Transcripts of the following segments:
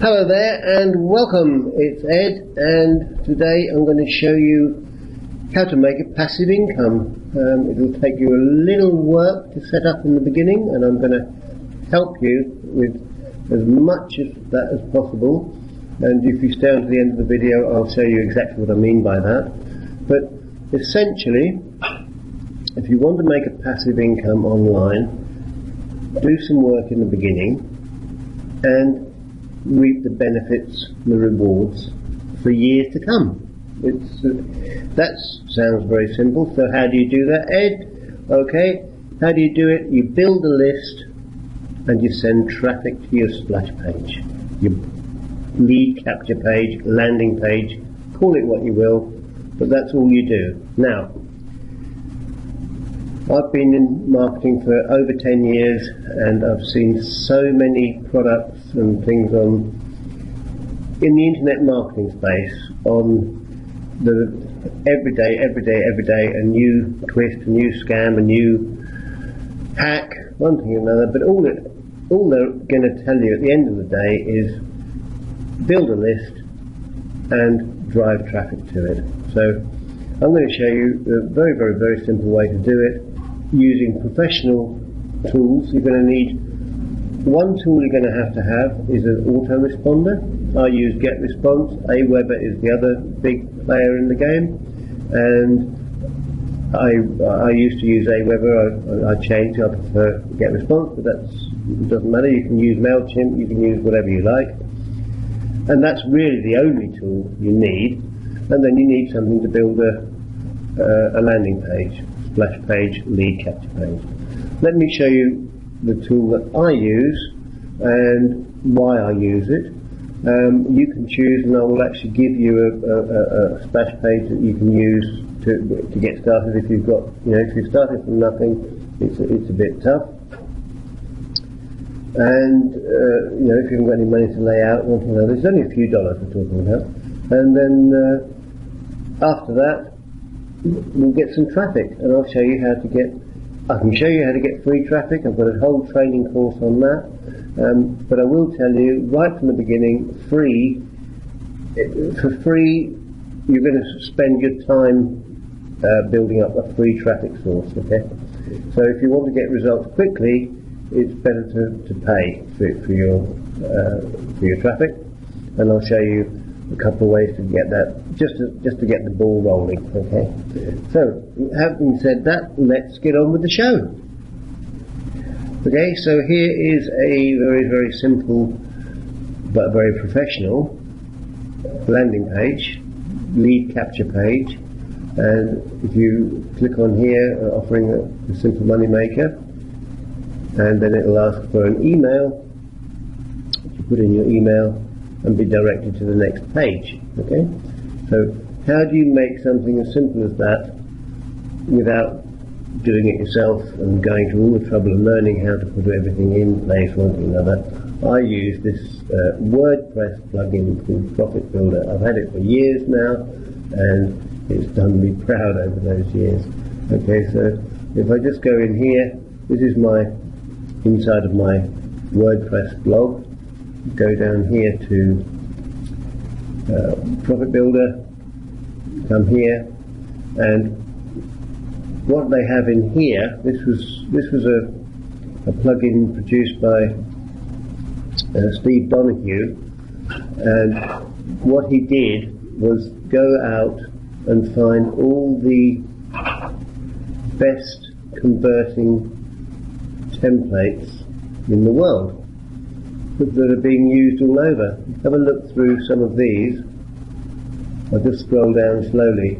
Hello there and welcome, it's Ed, and today I'm going to show you how to make a passive income. It'll take you a little work to set up in the beginning, and I'm going to help you with as much of that as possible, and if you stay on to the end of the video I'll show you exactly what I mean by that. But essentially, if you want to make a passive income online, do some work in the beginning and reap the benefits, the rewards for years to come. That sounds very simple. So how do you do that, Ed? Okay, how do you do it? You build a list and you send traffic to your splash page, your lead capture page, landing page, call it what you will, but that's all you do. Now, I've been in marketing for over 10 years and I've seen so many products and things in the internet marketing space, on the every day, a new twist, a new scam, a new hack, one thing or another, but all they're going to tell you at the end of the day is build a list and drive traffic to it. So I'm going to show you a very simple way to do it using professional tools. You're going to need one tool. You're going to have is an autoresponder. I use Getresponse. Aweber is the other big player in the game, and I used to use Aweber. I changed. I prefer Getresponse, but it doesn't matter. You can use MailChimp. You can use whatever you like, and that's really the only tool you need. And then you need something to build a landing page, splash page, lead capture page. Let me show you the tool that I use and why I use it. You can choose, and I will actually give you a splash page that you can use to get started. If you've got, if you've started from nothing, it's a bit tough. And if you haven't got any money to lay out, there's only a few dollars we're talking about. And then after that, we'll get some traffic, and I'll show you how to get. I can show you how to get free traffic. I've got a whole training course on that. But I will tell you right from the beginning, for free, you're going to spend your time building up a free traffic source. Okay. So if you want to get results quickly, it's better to pay for your traffic, and I'll show you a couple of ways to get that, just to get the ball rolling. Okay. So, having said that, let's get on with the show. Okay. So here is a very simple but very professional landing page, lead capture page, and if you click on here, offering a simple money maker, and then it'll ask for an email. You put in your email and be directed to the next page. Okay, so how do you make something as simple as that without doing it yourself and going to all the trouble of learning how to put everything in place, one thing or another? I use this WordPress plugin called Profit Builder. I've had it for years now, and it's done me proud over those years. Okay, so if I just go in here, this is my inside of my WordPress blog. Go down here to Profit Builder, come here, and what they have in here, this was a plugin produced by Steve Donahue, and what he did was go out and find all the best converting templates in the world that are being used all over. Have a look through some of these. I'll just scroll down slowly.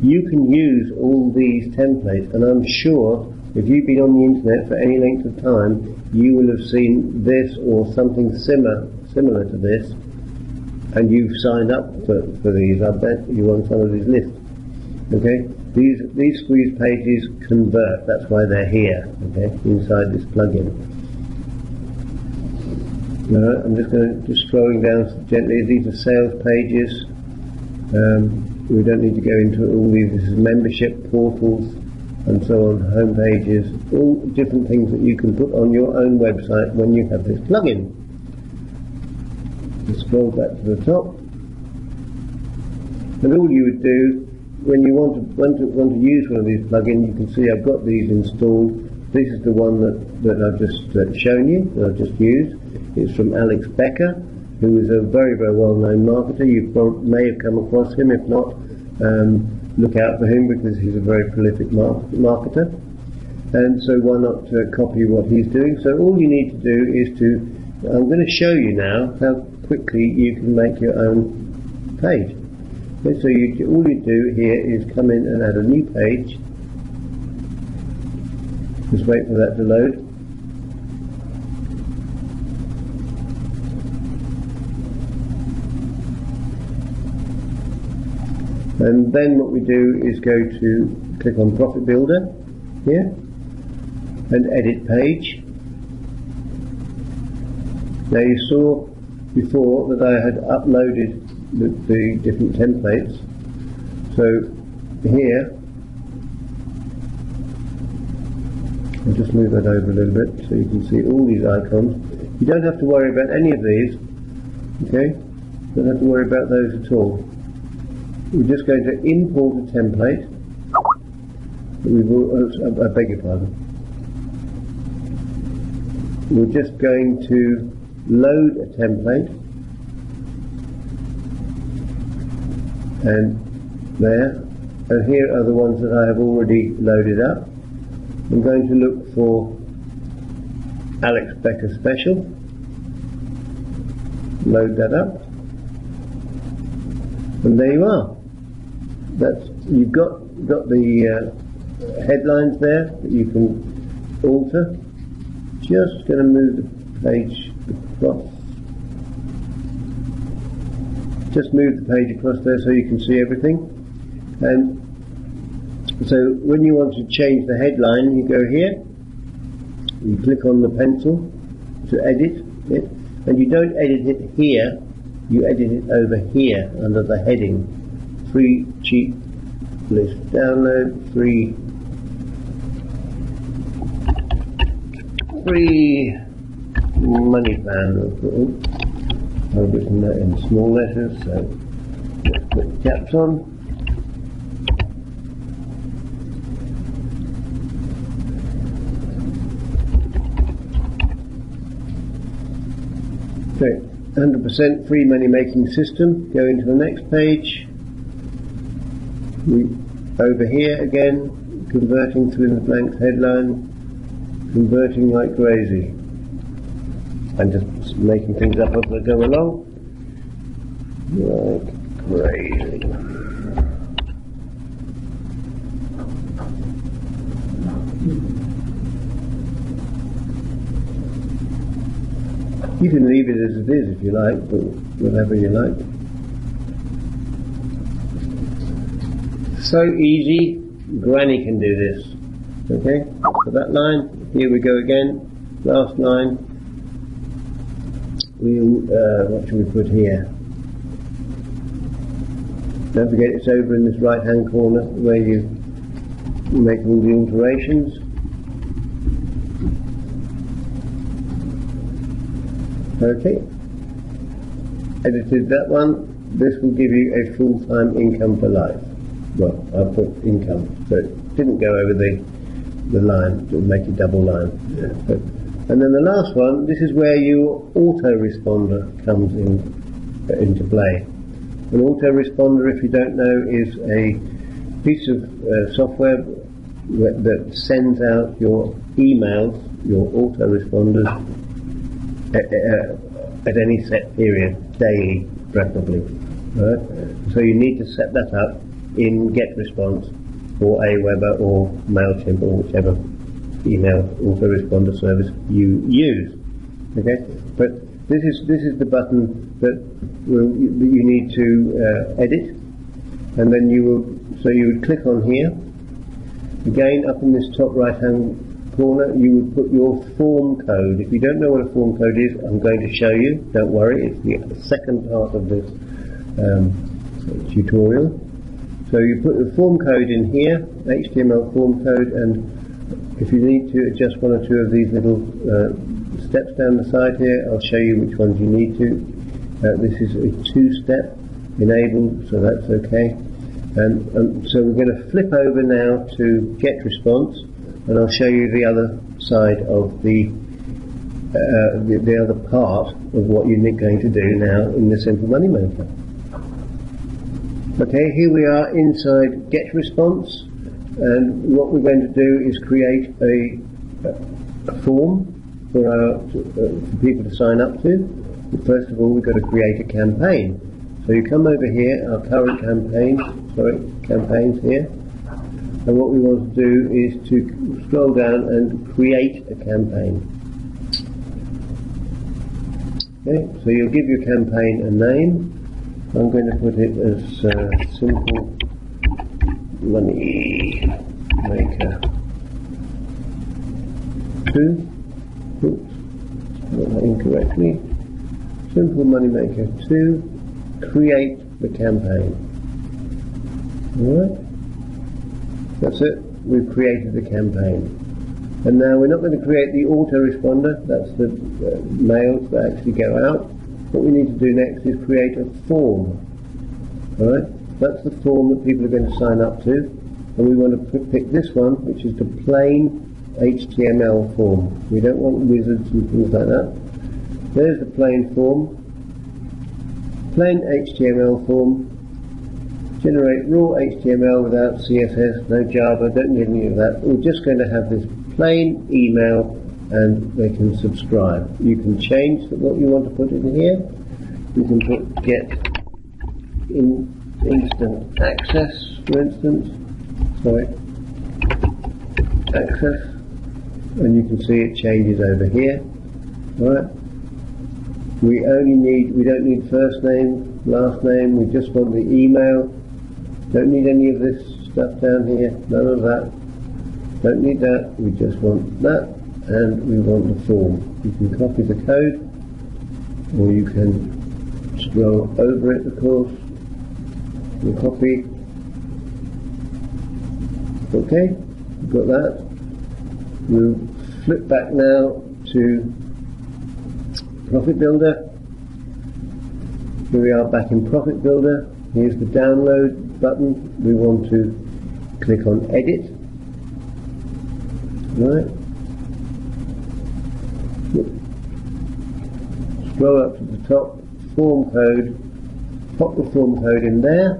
You can use all these templates, and I'm sure if you've been on the internet for any length of time, you will have seen this or something similar to this, and you've signed up for these. I bet you're on some of these lists. Okay, these squeeze pages convert. That's why they're here. Okay, inside this plugin. I'm just scrolling down gently. These are sales pages. We don't need to go into all these. This is membership portals and so on, home pages, all different things that you can put on your own website when you have this plugin. scroll back to the top, and all you would do when you want to use one of these plugins, you can see I've got these installed. This is the one that I've just shown you, that I've just used. It's from Alex Becker, who is a very, very well-known marketer. You may have come across him. If not, look out for him, because he's a very prolific marketer. And so why not copy what he's doing? So all you need to do is I'm going to show you now how quickly you can make your own page. Okay, so all you do here is come in and add a new page. Just wait for that to load. And then what we do is go to click on Profit Builder here and edit page. Now you saw before that I had uploaded the different templates. So here, I'll just move that over a little bit so you can see all these icons. You don't have to worry about any of these, okay? Don't have to worry about those at all. We're just going to import a template. I beg your pardon. We're just going to load a template, and there, and here are the ones that I have already loaded up. I'm going to look for Alex Becker Special, load that up, and there you are. You've got the headlines there that you can alter. Just going to move the page across. Just move the page across there so you can see everything. And so when you want to change the headline, you go here, you click on the pencil to edit it, and you don't edit it here, you edit it over here under the heading. Free cheap list download, free money plan. I've written that in small letters, so let's put caps on. Okay, 100% free money making system. Go into the next page. Over here again, converting through the blank headline, converting like crazy. I'm just making things up as I go along. Like crazy. You can leave it as it is if you like, but whatever you like. So easy, Granny can do this. Okay, so that line, here we go again, last line. What should we put here? Don't forget it's over in this right hand corner where you make all the alterations. Okay, edited that one. This will give you a full-time income for life. Well, I'll put income, so it didn't go over the line to make a double line. Yeah. And then the last one, this is where your autoresponder comes into play. An autoresponder, if you don't know, is a piece of software that sends out your emails, your autoresponders, at any set period, daily preferably. Right? So you need to set that up in Getresponse or Aweber or MailChimp or whichever email autoresponder service you use. Okay, but this is the button that you need to edit, and then you would click on here. Again, up in this top right hand corner, you would put your form code. If you don't know what a form code is, I'm going to show you. Don't worry, it's the second part of this tutorial. So you put the form code in here, HTML form code, and if you need to adjust one or two of these little steps down the side here, I'll show you which ones you need to. This is a two-step enabled, so that's okay. So we're going to flip over now to Getresponse, and I'll show you the other side of the other part of what you're going to do now in the Simple Money Maker. Okay, here we are inside Getresponse, and what we're going to do is create a form for people to sign up to. But first of all, we've got to create a campaign. So you come over here, our current campaigns here, and what we want to do is to scroll down and create a campaign. Okay, so you'll give your campaign a name. I'm going to put it as Simple Money Maker 2. Oops, got that incorrectly. Simple Money Maker 2. Create the campaign. Alright, that's it, we've created the campaign. And now we're not going to create the autoresponder, that's the mails that actually go out. What we need to do next is create a form. Alright, that's the form that people are going to sign up to, and we want to pick this one, which is the plain HTML form. We don't want wizards and things like that. There's the plain form. Plain HTML form, generate raw HTML without CSS, no Java, don't need any of that. We're just going to have this plain email and they can subscribe. You can change what you want to put in here. You can put get instant access, for instance. Access, and you can see it changes over here. Alright. We don't need first name, last name, we just want the email. Don't need any of this stuff down here, none of that. Don't need that, we just want that, and we want the form. You can copy the code, or you can scroll over it, of course. You copy. Okay, we've got that. We'll flip back now to Profit Builder. Here we are back in Profit Builder. Here's the download button. We want to click on Edit. Right. Scroll up to the top, form code. Pop the form code in there.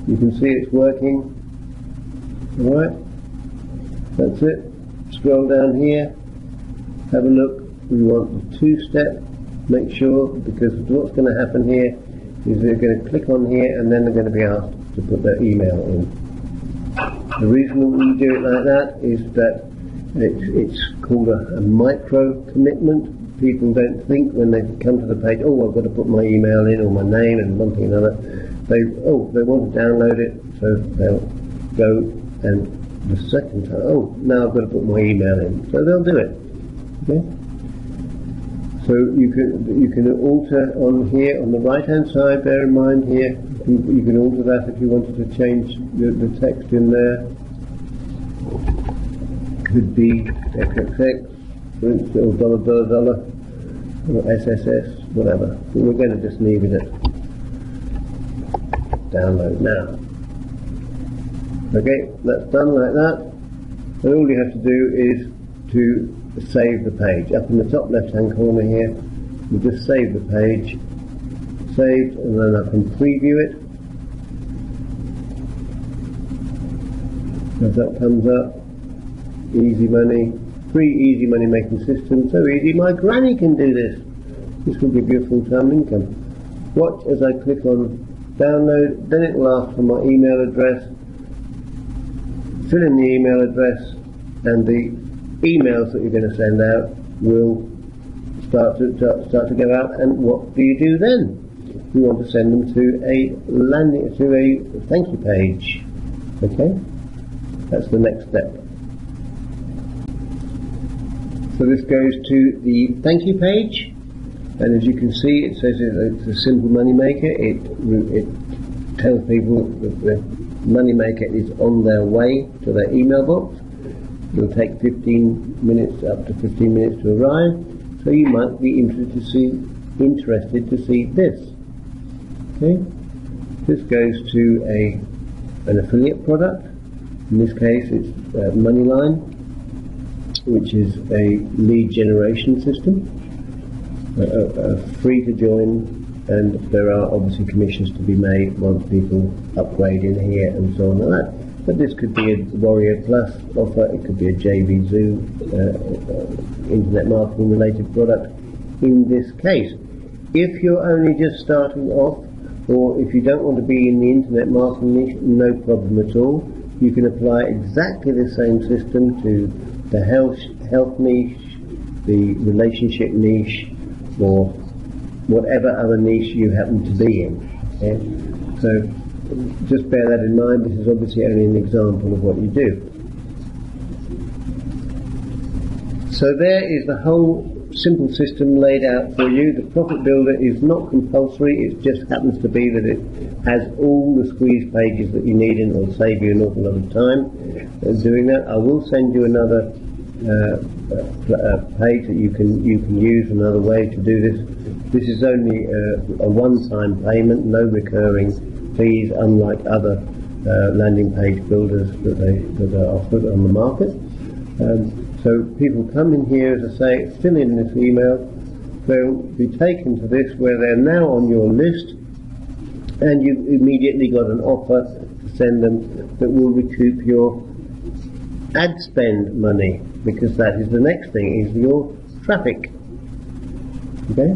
You can see it's working. Alright. That's it. Scroll down here. Have a look. We want the two-step, make sure, because what's going to happen here is they're going to click on here and then they're going to be asked to put their email in. The reason we do it like that is that it's called a micro commitment. People don't think when they come to the page, oh, I've got to put my email in or my name and one thing and another. They want to download it, so they'll go and the second time, oh, now I've got to put my email in. So they'll do it. Okay? So you can alter on here on the right hand side, bear in mind here, you can alter that if you wanted to change the text in there. Could be XXX, for instance, or $, or SSS, whatever. But we're going to just leave it at download now. Okay, that's done like that. And all you have to do is to save the page. Up in the top left hand corner here, you just save the page, saved, and then I can preview it. As that comes up, easy money, free easy money making system, so easy my granny can do this. This will give you a full-time income. Watch as I click on download, then it will ask for my email address, fill in the email address, and the emails that you're going to send out will start to go out. And what do you do then? You want to send them to a thank you page. Okay, that's the next step. So this goes to the thank you page, and as you can see, it says it's a simple money maker. It tells people that the money maker is on their way to their email box. It'll take 15 minutes, up to 15 minutes to arrive, so you might be interested to see interested to see this. Okay, this goes to an affiliate product. In this case, it's Moneyline, which is a lead generation system, free to join, and there are obviously commissions to be made once people upgrade in here and so on like that. But this could be a Warrior Plus offer, it could be a JVZoo internet marketing related product in this case. If you're only just starting off, or if you don't want to be in the internet marketing niche, no problem at all. You can apply exactly the same system to the health niche, the relationship niche, or whatever other niche you happen to be in. Okay? So just bear that in mind. This is obviously only an example of what you do. So there is the whole simple system laid out for you. The Profit Builder is not compulsory, it just happens to be that it has all the squeeze pages that you need, and it will save you an awful lot of time doing that. I will send you another page that you can use, another way to do this. This is only a one-time payment, no recurring fees, unlike other landing page builders that are offered on the market. So people come in here, as I say, fill in this email, they'll be taken to this where they're now on your list, and you've immediately got an offer to send them that will recoup your ad spend money, because that is the next thing, is your traffic. Okay?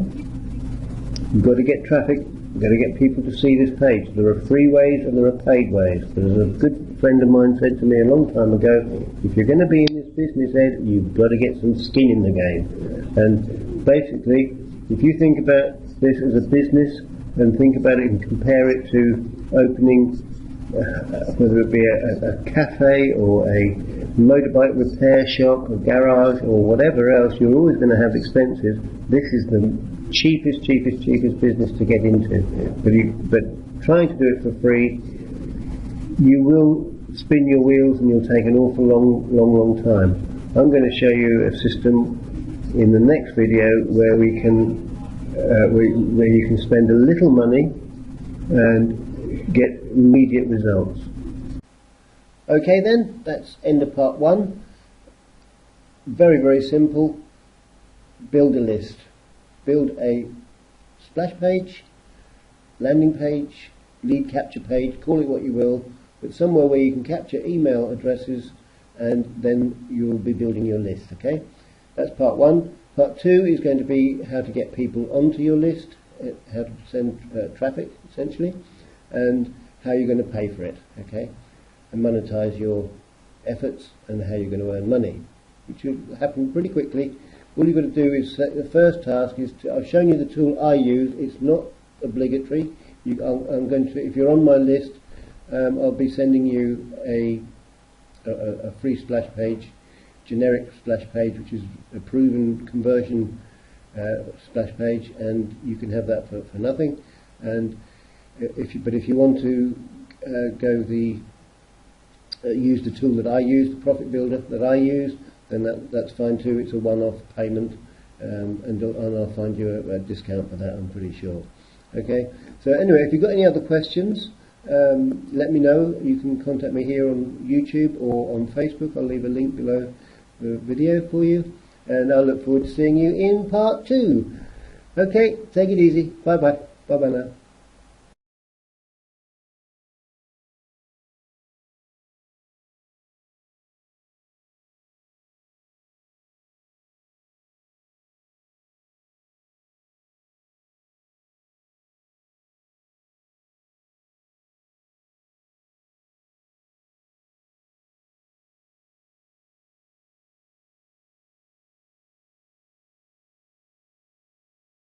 You've got to get traffic, you've got to get people to see this page. There are free ways and there are paid ways. There's a good friend of mine said to me a long time ago, if you're going to be in this business, Ed, you've got to get some skin in the game. And basically, if you think about this as a business and think about it and compare it to opening, whether it be a cafe or a motorbike repair shop, a garage or whatever else, you're always going to have expenses. This is the cheapest business to get into. But trying to do it for free, you will spin your wheels and you'll take an awful long time. I'm going to show you a system in the next video where we can where you can spend a little money and get immediate results. Okay then, that's end of part one. Very simple. Build a list. Build a splash page, landing page, lead capture page, call it what you will, but somewhere where you can capture email addresses, and then you'll be building your list. Okay, that's part one. Part two is going to be how to get people onto your list, how to send traffic essentially, and how you're going to pay for it. Okay, and monetize your efforts, and how you're going to earn money, which will happen pretty quickly. All you've got to do is, the first task is I've shown you the tool I use. It's not obligatory. I'm going to, if you're on my list, I'll be sending you a free splash page, generic splash page, which is a proven conversion splash page, and you can have that for nothing. And if you want to use the tool that I use, the Profit Builder that I use, then that's fine too. It's a one-off payment, and I'll find you a discount for that, I'm pretty sure. Okay, so anyway, if you've got any other questions, let me know. You can contact me here on YouTube or on Facebook. I'll leave a link below the video for you, and I'll look forward to seeing you in part two. Okay, take it easy. Bye bye now.